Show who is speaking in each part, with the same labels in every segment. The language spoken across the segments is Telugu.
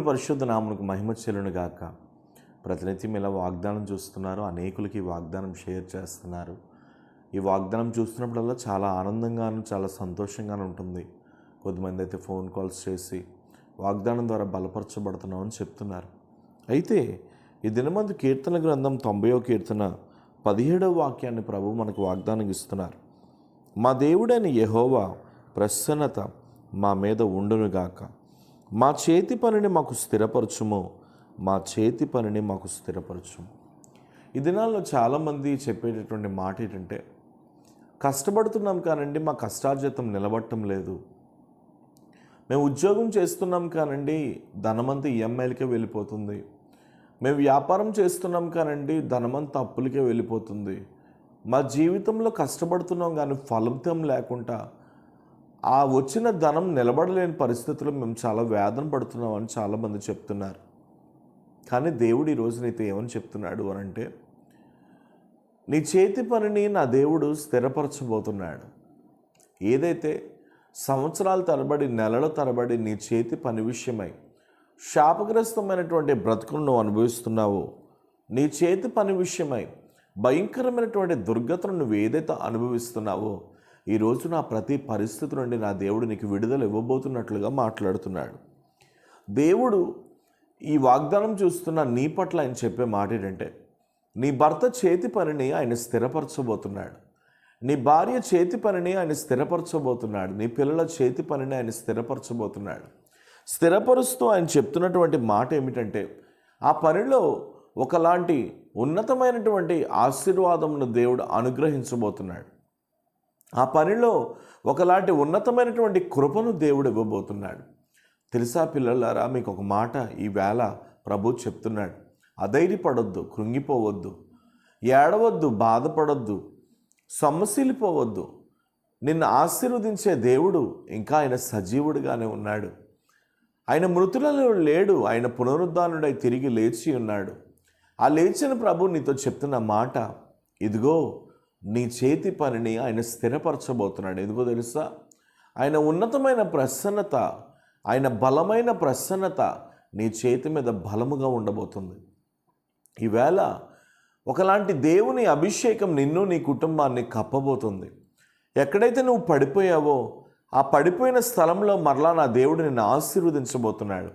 Speaker 1: పరిశుద్ధ నామమునకు మహిమ చెల్లును గాక. ప్రతినిత్యం ఇలా వాగ్దానం చూస్తున్నారు, అనేకులకి ఈ వాగ్దానం షేర్ చేస్తున్నారు. ఈ వాగ్దానం చూస్తున్నప్పుడల్లా చాలా ఆనందంగాను చాలా సంతోషంగాను ఉంటుంది. కొద్దిమంది అయితే ఫోన్ కాల్స్ చేసి వాగ్దానం ద్వారా బలపరచబడుతున్నామని చెప్తున్నారు. అయితే ఈ దినమందు కీర్తన గ్రంథం 90వ కీర్తన 17వ వాక్యాన్ని ప్రభు మనకు వాగ్దానం ఇస్తున్నారు. మా దేవుడైన యెహోవా ప్రసన్నత మా మీద ఉండునుగాక. మా చేతి పనిని మాకు స్థిరపరచుము, మా చేతి పనిని మాకు స్థిరపరచుము. ఈ దినాల్లో చాలామంది చెప్పేటటువంటి మాట ఏంటంటే, కష్టపడుతున్నాం కానండి మా కష్టార్జితం నిలబడటం లేదు, మేము ఉద్యోగం చేస్తున్నాం కానండి ధనమంతా ఈఎంఐలకే వెళ్ళిపోతుంది, మేము వ్యాపారం చేస్తున్నాం కానండి ధనమంతా అప్పులకే వెళ్ళిపోతుంది, మా జీవితంలో కష్టపడుతున్నాం కానీ ఫలితం లేకుండా ఆ వచ్చిన ధనం నిలబడలేని పరిస్థితుల్లో మేము చాలా వేదన పడుతున్నామని చాలామంది చెప్తున్నారు. కానీ దేవుడు ఈ రోజు నీతో ఏమని చెప్తున్నాడు అని అంటే, నీ చేతి పనిని నా దేవుడు స్థిరపరచబోతున్నాడు. ఏదైతే సంవత్సరాల తరబడి నెలల తరబడి నీ చేతి పని విషయమై శాపగ్రస్తమైనటువంటి బ్రతుకును నువ్వు అనుభవిస్తున్నావో, నీ చేతి పని విషయమై భయంకరమైనటువంటి దుర్గతను నువ్వు ఏదైతే అనుభవిస్తున్నావో, ఈరోజు నా ప్రతి పరిస్థితి నుండి నా దేవుడు నీకు విడుదల ఇవ్వబోతున్నట్లుగా మాట్లాడుతున్నాడు. దేవుడు ఈ వాగ్దానం చూస్తున్న నీ పట్ల ఆయన చెప్పే మాట ఏంటంటే, నీ భర్త చేతి పనిని ఆయన స్థిరపరచబోతున్నాడు, నీ భార్య చేతి పనిని ఆయన స్థిరపరచబోతున్నాడు, నీ పిల్లల చేతి పనిని ఆయన స్థిరపరచబోతున్నాడు. స్థిరపరుస్తూ ఆయన చెప్తున్నటువంటి మాట ఏమిటంటే, ఆ పనిలో ఒకలాంటి ఉన్నతమైనటువంటి ఆశీర్వాదమును దేవుడు అనుగ్రహించబోతున్నాడు. ఆ పనిలో ఒకలాంటి ఉన్నతమైనటువంటి కృపను దేవుడు ఇవ్వబోతున్నాడు. తెలుసా పిల్లలారా, మీకు ఒక మాట ఈవేళ ప్రభు చెప్తున్నాడు. అధైర్యపడొద్దు, కృంగిపోవద్దు, ఏడవద్దు, బాధపడొద్దు, సొమ్మసిల్లిపోవద్దు. నిన్ను ఆశీర్వదించే దేవుడు ఇంకా ఆయన సజీవుడిగానే ఉన్నాడు. ఆయన మృతులలో లేడు, ఆయన పునరుద్ధానుడై తిరిగి లేచి ఉన్నాడు. ఆ లేచిన ప్రభు నీతో చెప్తున్న మాట, ఇదిగో నీ చేతి పనిని ఆయన స్థిరపరచబోతున్నాడు. ఎందుకో తెలుసా? ఆయన ఉన్నతమైన ప్రసన్నత, ఆయన బలమైన ప్రసన్నత నీ చేతి మీద బలముగా ఉండబోతుంది. ఈవేళ ఒకలాంటి దేవుని అభిషేకం నిన్ను నీ కుటుంబాన్ని కప్పబోతుంది. ఎక్కడైతే నువ్వు పడిపోయావో ఆ పడిపోయిన స్థలంలో మరలా నా దేవుడు నిన్ను ఆశీర్వదించబోతున్నాడు.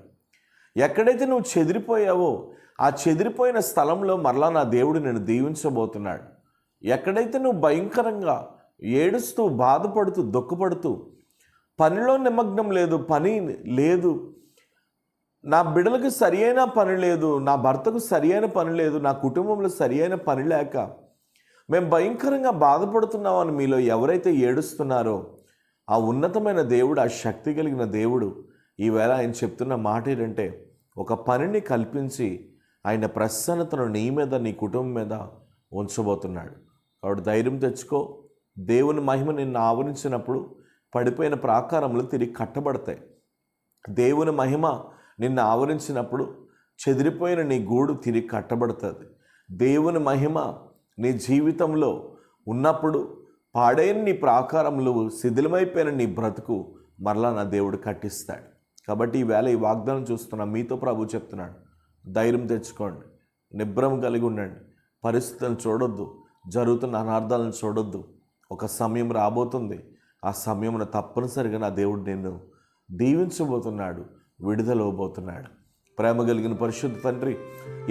Speaker 1: ఎక్కడైతే నువ్వు చెదిరిపోయావో ఆ చెదిరిపోయిన స్థలంలో మరలా నా దేవుడు నిన్ను దీవించబోతున్నాడు. ఎక్కడైతే నువ్వు భయంకరంగా ఏడుస్తూ బాధపడుతూ దుఃఖపడుతూ పనిలో నిమగ్నం లేదు, పని లేదు, నా బిడ్డలకు సరి అయిన పని లేదు, నా భర్తకు సరి అయిన పని లేదు, నా కుటుంబంలో సరి అయిన పని లేక మేము భయంకరంగా బాధపడుతున్నామని మీలో ఎవరైతే ఏడుస్తున్నారో ఆ ఉన్నతమైన దేవుడు, ఆ శక్తి కలిగిన దేవుడు ఈవేళ ఆయన చెప్తున్న మాట ఏంటంటే, ఒక పనిని కల్పించి ఆయన ప్రసన్నతను నీ మీద నీ కుటుంబం మీద ఉంచబోతున్నాడు. కాబట్టి ధైర్యం తెచ్చుకో. దేవుని మహిమ నిన్ను ఆవరించినప్పుడు పడిపోయిన ప్రాకారములు తిరిగి కట్టబడతాయి. దేవుని మహిమ నిన్ను ఆవరించినప్పుడు చెదిరిపోయిన నీ గూడు తిరిగి కట్టబడుతుంది. దేవుని మహిమ నీ జీవితంలో ఉన్నప్పుడు పాడైన నీ ప్రాకారములు, శిథిలమైపోయిన నీ బ్రతుకు మరలా నా దేవుడు కట్టిస్తాడు. కాబట్టి ఈవేళ ఈ వాగ్దానం చూస్తున్నా మీతో ప్రభు చెప్తున్నాడు, ధైర్యం తెచ్చుకోండి, నిబ్రం కలిగి ఉండండి, పరిస్థితులను చూడొద్దు, జరుగుతున్న అనార్థాలను చూడొద్దు. ఒక సమయం రాబోతుంది, ఆ సమయమున తప్పనిసరిగా నా దేవుడు నిన్ను దీవించబోతున్నాడు, విడుదలవబోతున్నాడు. ప్రేమ కలిగిన పరిశుద్ధ తండ్రి,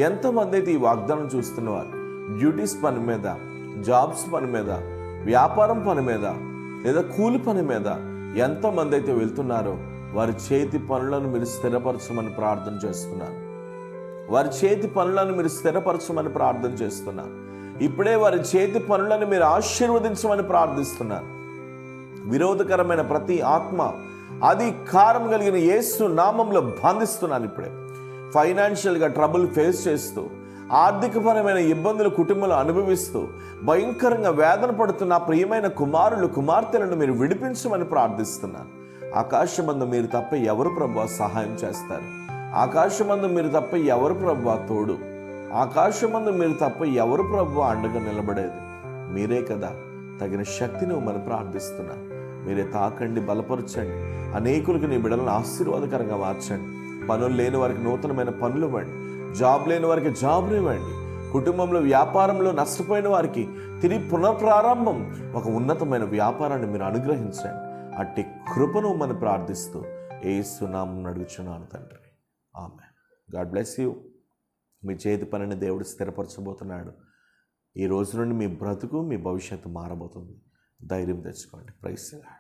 Speaker 1: ఎంతమంది అయితే ఈ వాగ్దానం చూస్తున్నవారు డ్యూటీస్ పని మీద, జాబ్స్ పని మీద, వ్యాపారం పని మీద లేదా కూలి పని మీద ఎంతమంది అయితే వెళ్తున్నారో వారి చేతి పనులను మీరు స్థిరపరచమని ప్రార్థన చేస్తున్నారు. వారి చేతి పనులను మీరు స్థిరపరచమని ప్రార్థన చేస్తున్నారు. ఇప్పుడే వారి చేతి పనులను మీరు ఆశీర్వదించమని ప్రార్థిస్తున్నారు. విరోధకరమైన ప్రతి ఆత్మ అధికారం కలిగిన యేసు నామంలో బంధిస్తున్నాను. ఇప్పుడే ఫైనాన్షియల్గా ట్రబుల్ ఫేస్ చేస్తూ, ఆర్థికపరమైన ఇబ్బందులు కుటుంబంలో అనుభవిస్తూ భయంకరంగా వేదన పడుతున్న ప్రియమైన కుమారులు కుమార్తెలను మీరు విడిపించమని ప్రార్థిస్తున్నాను. ఆకాశమందు మీరు తప్ప ఎవరు ప్రభువా సహాయం చేస్తారు? ఆకాశమందు మీరు తప్ప ఎవరు ప్రభువా తోడు? ఆకాశమందు మీరు తప్ప ఎవరు ప్రభువా అండగా నిలబడేది? మీరే కదా. తగిన శక్తిని మనం ప్రార్థిస్తున్నా. మీరే తాకండి, బలపరచండి, అనేకులకు నీ బిడ్డలను ఆశీర్వాదకరంగా మార్చండి. పనులు లేని వారికి నూతనమైన పనులు ఇవ్వండి, జాబ్ లేని వారికి జాబ్లు ఇవ్వండి, కుటుంబంలో వ్యాపారంలో నష్టపోయిన వారికి తిరిగి పునఃప్రారంభం, ఒక ఉన్నతమైన వ్యాపారాన్ని మీరు అనుగ్రహించండి. అట్టి కృపను మనం ప్రార్థిస్తూ యేసు నామమున అడుగుచున్నాను తండ్రి, ఆమేన్. God bless you. మీ చేతి పనిని దేవుడు స్థిరపరచబోతున్నాడు. ఈ రోజు నుండి మీ బ్రతుకు, మీ భవిష్యత్తు మారబోతుంది. ధైర్యం తెచ్చుకోండి. Praise the lord.